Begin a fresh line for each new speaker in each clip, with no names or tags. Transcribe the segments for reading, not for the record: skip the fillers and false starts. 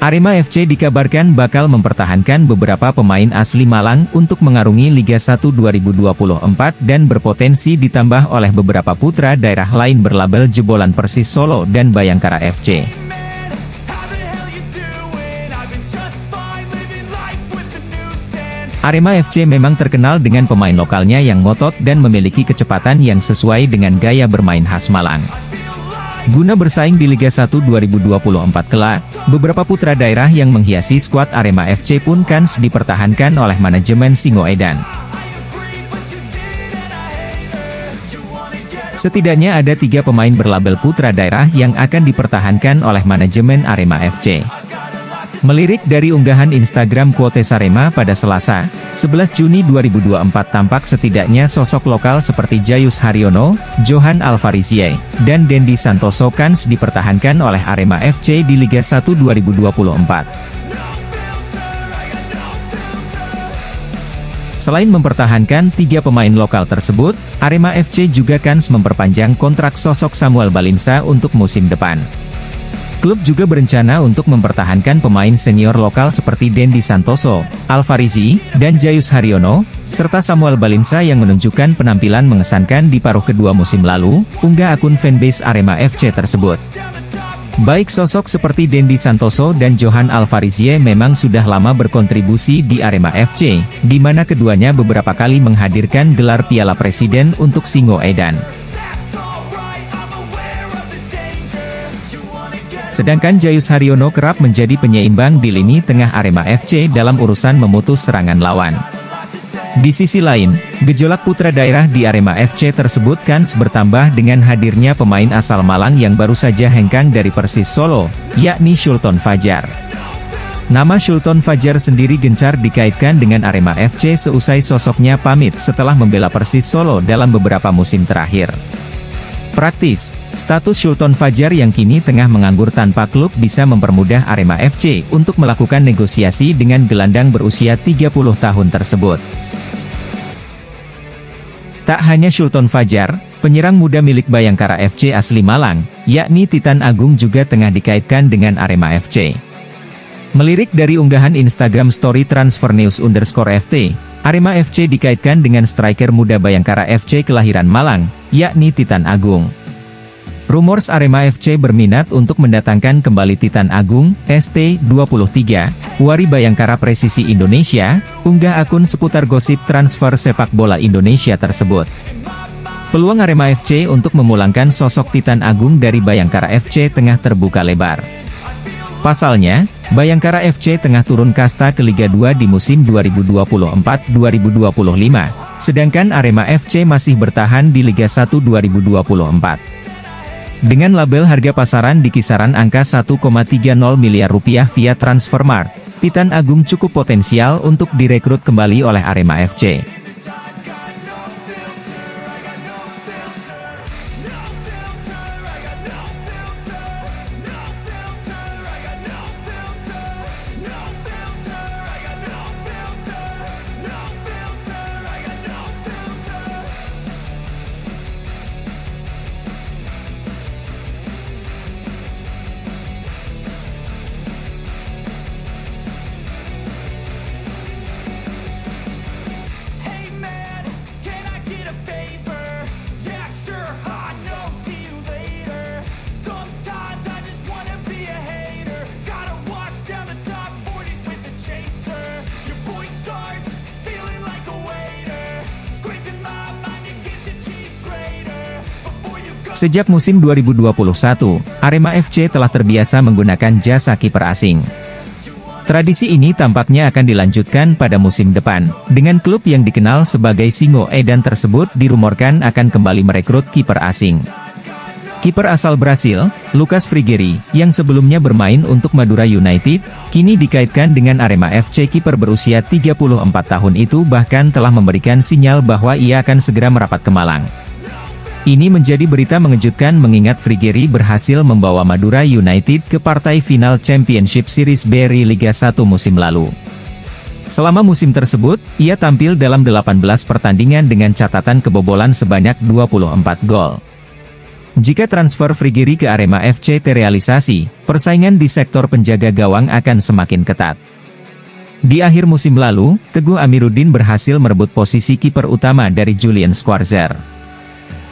Arema FC dikabarkan bakal mempertahankan beberapa pemain asli Malang untuk mengarungi Liga 1 2024 dan berpotensi ditambah oleh beberapa putra daerah lain berlabel jebolan Persis Solo dan Bayangkara FC. Arema FC memang terkenal dengan pemain lokalnya yang ngotot dan memiliki kecepatan yang sesuai dengan gaya bermain khas Malang. Guna bersaing di Liga 1 2024 kelak, beberapa putra daerah yang menghiasi skuad Arema FC pun kans dipertahankan oleh manajemen Singoedan. Setidaknya ada 3 pemain berlabel putra daerah yang akan dipertahankan oleh manajemen Arema FC. Melirik dari unggahan Instagram Quotes Arema pada Selasa, 11 Juni 2024 tampak setidaknya sosok lokal seperti Jayus Haryono, Johan Alvarizie, dan Dendi Santoso kans dipertahankan oleh Arema FC di Liga 1 2024. Selain mempertahankan 3 pemain lokal tersebut, Arema FC juga kans memperpanjang kontrak sosok Samuel Balinsa untuk musim depan. Klub juga berencana untuk mempertahankan pemain senior lokal seperti Dendi Santoso, Alvarizie, dan Jayus Haryono, serta Samuel Balinsa yang menunjukkan penampilan mengesankan di paruh kedua musim lalu, unggah akun fanbase Arema FC tersebut. Baik sosok seperti Dendi Santoso dan Johan Alvarizie memang sudah lama berkontribusi di Arema FC, di mana keduanya beberapa kali menghadirkan gelar Piala Presiden untuk Singoedan. Sedangkan Jayus Haryono kerap menjadi penyeimbang di lini tengah Arema FC dalam urusan memutus serangan lawan. Di sisi lain, gejolak putra daerah di Arema FC tersebut kans bertambah dengan hadirnya pemain asal Malang yang baru saja hengkang dari Persis Solo, yakni Sultan Fajar. Nama Sultan Fajar sendiri gencar dikaitkan dengan Arema FC seusai sosoknya pamit setelah membela Persis Solo dalam beberapa musim terakhir. Praktis, status Sultan Fajar yang kini tengah menganggur tanpa klub bisa mempermudah Arema FC untuk melakukan negosiasi dengan gelandang berusia 30 tahun tersebut. Tak hanya Sultan Fajar, penyerang muda milik Bayangkara FC asli Malang, yakni Titan Agung juga tengah dikaitkan dengan Arema FC. Melirik dari unggahan Instagram story transfernews_ft, Arema FC dikaitkan dengan striker muda Bayangkara FC kelahiran Malang, yakni Titan Agung. Rumors Arema FC berminat untuk mendatangkan kembali Titan Agung, ST23, Wari Bayangkara Presisi Indonesia, unggah akun seputar gosip transfer sepak bola Indonesia tersebut. Peluang Arema FC untuk memulangkan sosok Titan Agung dari Bayangkara FC tengah terbuka lebar. Pasalnya, Bayangkara FC tengah turun kasta ke Liga 2 di musim 2024-2025, sedangkan Arema FC masih bertahan di Liga 1 2024. Dengan label harga pasaran di kisaran angka 1,30 miliar rupiah via Transfermarkt, Titan Agung cukup potensial untuk direkrut kembali oleh Arema FC. Sejak musim 2021, Arema FC telah terbiasa menggunakan jasa kiper asing. Tradisi ini tampaknya akan dilanjutkan pada musim depan, dengan klub yang dikenal sebagai Singoedan tersebut dirumorkan akan kembali merekrut kiper asing. Kiper asal Brasil, Lucas Frigeri, yang sebelumnya bermain untuk Madura United, kini dikaitkan dengan Arema FC. Kiper berusia 34 tahun itu bahkan telah memberikan sinyal bahwa ia akan segera merapat ke Malang. Ini menjadi berita mengejutkan mengingat Frigeri berhasil membawa Madura United ke partai final Championship Series B Liga 1 musim lalu. Selama musim tersebut, ia tampil dalam 18 pertandingan dengan catatan kebobolan sebanyak 24 gol. Jika transfer Frigyuri ke Arema FC terrealisasi, persaingan di sektor penjaga gawang akan semakin ketat. Di akhir musim lalu, Teguh Amiruddin berhasil merebut posisi kiper utama dari Julian Schwarzer.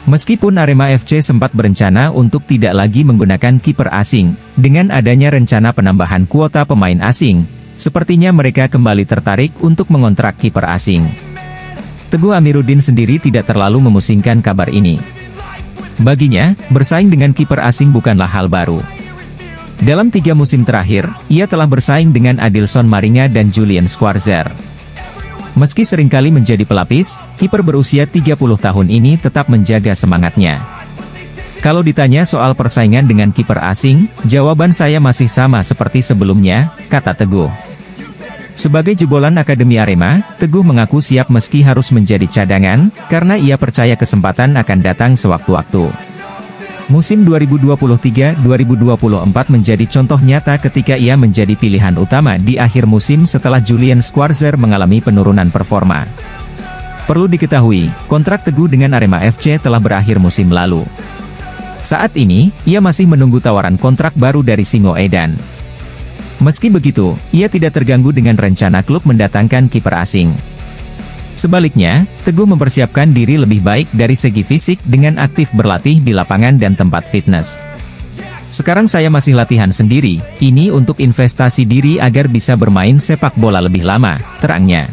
Meskipun Arema FC sempat berencana untuk tidak lagi menggunakan kiper asing, dengan adanya rencana penambahan kuota pemain asing, sepertinya mereka kembali tertarik untuk mengontrak kiper asing. Teguh Amiruddin sendiri tidak terlalu memusingkan kabar ini. Baginya, bersaing dengan kiper asing bukanlah hal baru. Dalam 3 musim terakhir, ia telah bersaing dengan Adilson Maringa dan Julian Schwarzer. Meski seringkali menjadi pelapis, kiper berusia 30 tahun ini tetap menjaga semangatnya. Kalau ditanya soal persaingan dengan kiper asing, jawaban saya masih sama seperti sebelumnya, kata Teguh. Sebagai jebolan Akademi Arema, Teguh mengaku siap meski harus menjadi cadangan, karena ia percaya kesempatan akan datang sewaktu-waktu. Musim 2023-2024 menjadi contoh nyata ketika ia menjadi pilihan utama di akhir musim setelah Julian Schwarzer mengalami penurunan performa. Perlu diketahui, kontrak Teguh dengan Arema FC telah berakhir musim lalu. Saat ini, ia masih menunggu tawaran kontrak baru dari Singoedan. Meski begitu, ia tidak terganggu dengan rencana klub mendatangkan kiper asing. Sebaliknya, Teguh mempersiapkan diri lebih baik dari segi fisik dengan aktif berlatih di lapangan dan tempat fitness. Sekarang saya masih latihan sendiri, ini untuk investasi diri agar bisa bermain sepak bola lebih lama, terangnya.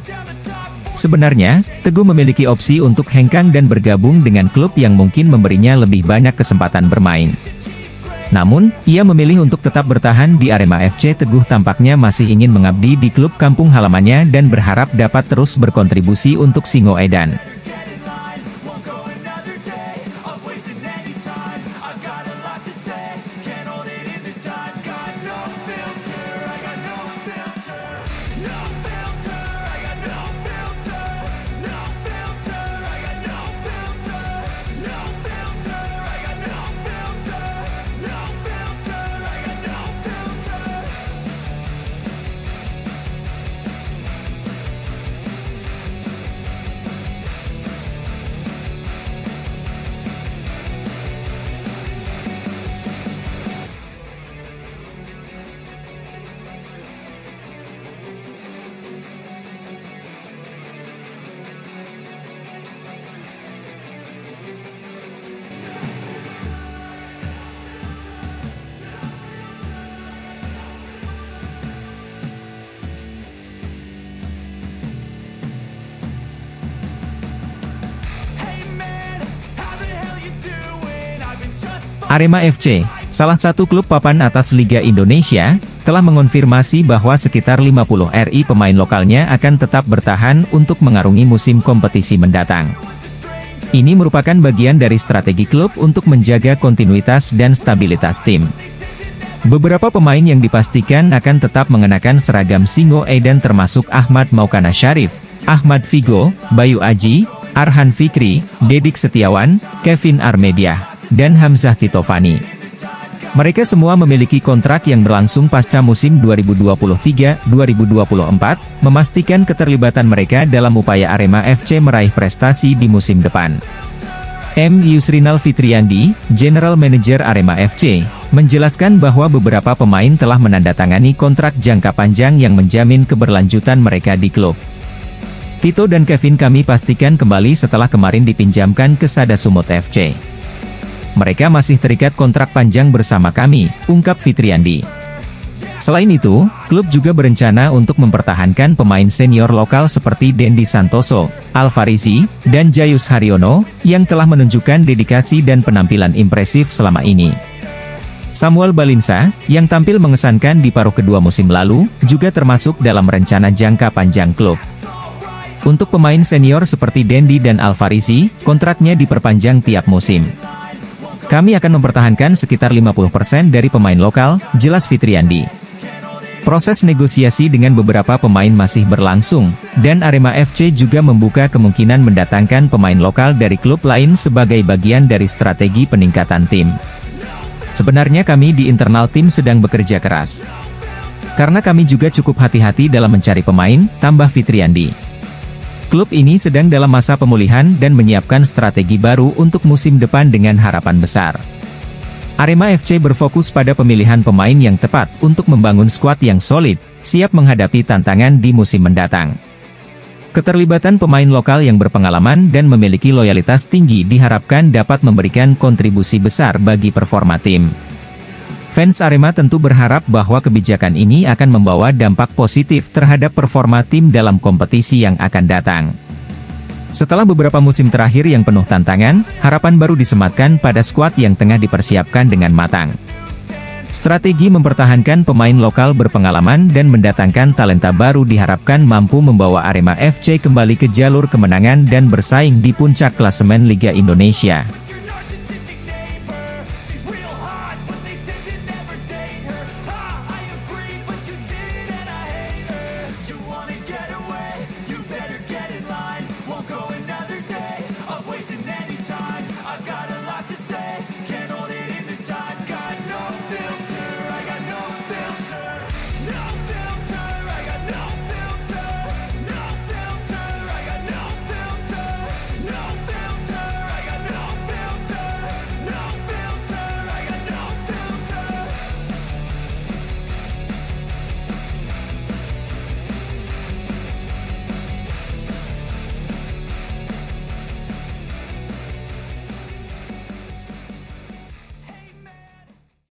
Sebenarnya, Teguh memiliki opsi untuk hengkang dan bergabung dengan klub yang mungkin memberinya lebih banyak kesempatan bermain. Namun, ia memilih untuk tetap bertahan di Arema FC. Teguh tampaknya masih ingin mengabdi di klub kampung halamannya dan berharap dapat terus berkontribusi untuk Singoedan. Arema FC, salah satu klub papan atas Liga Indonesia, telah mengonfirmasi bahwa sekitar 50 RI pemain lokalnya akan tetap bertahan untuk mengarungi musim kompetisi mendatang. Ini merupakan bagian dari strategi klub untuk menjaga kontinuitas dan stabilitas tim. Beberapa pemain yang dipastikan akan tetap mengenakan seragam Singoedan termasuk Ahmad Maukana Syarif, Ahmad Figo, Bayu Aji, Arhan Fikri, Dedik Setiawan, Kevin Armediah, dan Hamzah Titovani. Mereka semua memiliki kontrak yang berlangsung pasca musim 2023-2024, memastikan keterlibatan mereka dalam upaya Arema FC meraih prestasi di musim depan. M. Yusrinal Fitriandi, General Manager Arema FC, menjelaskan bahwa beberapa pemain telah menandatangani kontrak jangka panjang yang menjamin keberlanjutan mereka di klub. Tito dan Kevin kami pastikan kembali setelah kemarin dipinjamkan ke Sada Sumut FC. Mereka masih terikat kontrak panjang bersama kami, ungkap Fitriandi. Selain itu, klub juga berencana untuk mempertahankan pemain senior lokal seperti Dendi Santoso, Alfarizi, dan Jayus Haryono, yang telah menunjukkan dedikasi dan penampilan impresif selama ini. Samuel Balinsa, yang tampil mengesankan di paruh kedua musim lalu, juga termasuk dalam rencana jangka panjang klub. Untuk pemain senior seperti Dendi dan Alfarizi, kontraknya diperpanjang tiap musim. Kami akan mempertahankan sekitar 50% dari pemain lokal, jelas Fitriandi. Proses negosiasi dengan beberapa pemain masih berlangsung, dan Arema FC juga membuka kemungkinan mendatangkan pemain lokal dari klub lain sebagai bagian dari strategi peningkatan tim. Sebenarnya kami di internal tim sedang bekerja keras. Karena kami juga cukup hati-hati dalam mencari pemain, tambah Fitriandi. Klub ini sedang dalam masa pemulihan dan menyiapkan strategi baru untuk musim depan dengan harapan besar. Arema FC berfokus pada pemilihan pemain yang tepat untuk membangun skuad yang solid, siap menghadapi tantangan di musim mendatang. Keterlibatan pemain lokal yang berpengalaman dan memiliki loyalitas tinggi diharapkan dapat memberikan kontribusi besar bagi performa tim. Fans Arema tentu berharap bahwa kebijakan ini akan membawa dampak positif terhadap performa tim dalam kompetisi yang akan datang. Setelah beberapa musim terakhir yang penuh tantangan, harapan baru disematkan pada skuad yang tengah dipersiapkan dengan matang. Strategi mempertahankan pemain lokal berpengalaman dan mendatangkan talenta baru diharapkan mampu membawa Arema FC kembali ke jalur kemenangan dan bersaing di puncak klasemen Liga Indonesia.